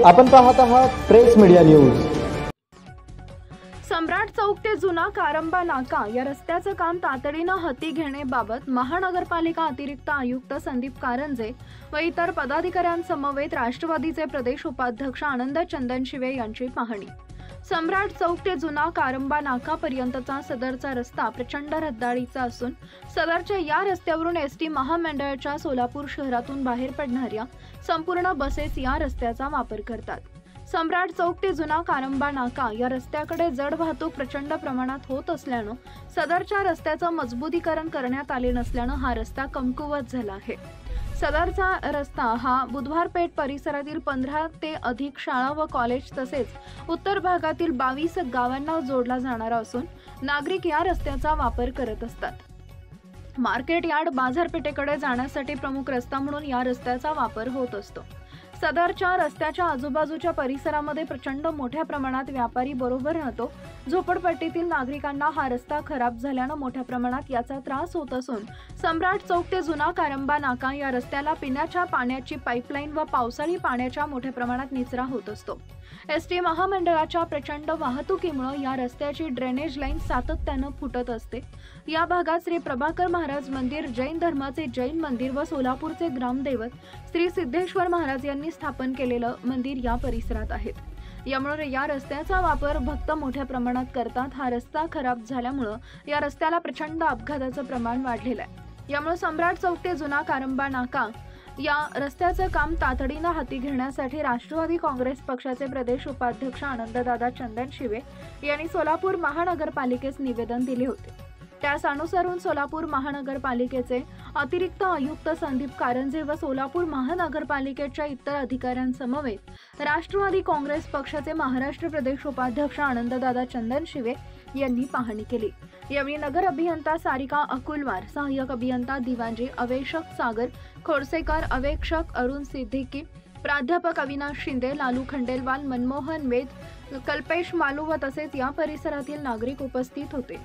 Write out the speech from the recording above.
आपण पाहत आहात प्रेस मीडिया न्यूज। सम्राट चौक ते जुना कारंबा नाका या रस्त्याचं काम तातडीनं हाती घेण्याबाबत महानगरपालिका अतिरिक्त आयुक्त संदीप कारंजे व इतर पदाधिकाऱ्यांसमवेत राष्ट्रवादीचे प्रदेश उपाध्यक्ष आनंद चंदनशिवे यांची पाहणी। सम्राट चौक ते जुना कारंबा नाका पर्यंतचा सदरचा रस्ता प्रचंड रहदारीचा असून सदरच्या या रस्त्यावरून एसटी महामंडळाच्या सोलापूर शहरातून बाहेर पडणाऱ्या संपूर्ण बसेस या रस्त्याचा वापर करतात। सम्राट चौक ते जुना कारंबा नाका या रस्त्याकडे जड वाहतूक प्रचंड प्रमाणात होत असल्यानं सदरच्या रस्त्याचं मजबूतीकरण करण्यात आले नसल्यानं हा रस्ता कमकुवत झाला आहे। सदरचा रस्ता हा बुधवार पेठ परिसरातील 15 ते अधिक शाळा व कॉलेज तसेच उत्तर भागातील 22 गावांना जोडला जाणारा असून नागरिक या रस्त्याचा वापर करत असतात। मार्केट यार्ड बाजारपेठेकडे जाण्यासाठी प्रमुख रस्ता म्हणून या रस्त्याचा वापर होत असतो। सदरच्या रस्त्याच्या आजूबाजूच्या परिसरामध्ये प्रचंड मोठ्या प्रमाणात व्यापारी बरोबर राहतो। झोपडपट्टीतील नागरिकांना हा रस्ता खराब झाल्यानं मोठ्या प्रमाणात याचा त्रास होत असून सम्राट चौक ते जुना कारंबा नाका या रस्त्याला पिण्याच्या पाण्याची पाईपलाईन व पावसाळी पाण्याच्या मोठ्या प्रमाणात निचरा होत असतो। एसटी महामंडळाच्या प्रचंड वाहतुकीमुळे या रस्त्याची ड्रेनेज लाईन सातत्यानं फुटत असते। या भागात श्री प्रभाकर महाराज मंदिर, जैन धर्माचे जैन मंदिर व सोलापूरचे ग्रामदैवत श्री सिद्धेश्वर महाराज यांनी स्थापन केलेलं मंदिर या परिसरात आहेत। यामुळे या रस्त्याचा वापर भक्त मोठ्या प्रमाणात करतात। हा रस्ता खराब झाल्यामुळे या रस्त्याला प्रचंड अपघाताचं प्रमाण वाढलेलं आहे। यामुळे सम्राट चौक ते जुना कारंबा नाका या रस्त्याचं काम तातडीनं हाती घेण्यासाठी राष्ट्रवादी काँग्रेस पक्षाचे प्रदेश उपाध्यक्ष आनंददादा चंदनशिवे यांनी सोलापूर महानगरपालिकेस निवेदन दिले होते। त्यास अनुसरून सोलापूर महानगरपालिकेचे अतिरिक्त आयुक्त संदीप कारंजे व सोलापूर महानगरपालिकेच्या इतर अधिकाऱ्यांसमवेत राष्ट्रवादी काँग्रेस पक्षाचे महाराष्ट्र प्रदेश उपाध्यक्ष आनंददादा चंदनशिवे यांनी पाहणी केली। यावेळी नगर अभियंता सारिका अकुलवार, सहाय्यक अभियंता दिवांजी, अवेक्षक सागर खोडसेकर, अवेक्षक अरुण सिद्दीकी, प्राध्यापक अविनाश शिंदे, लालू खंडेलवाल, मनमोहन वेद, कल्पेश मालू व तसेच या परिसरातील नागरिक उपस्थित होते।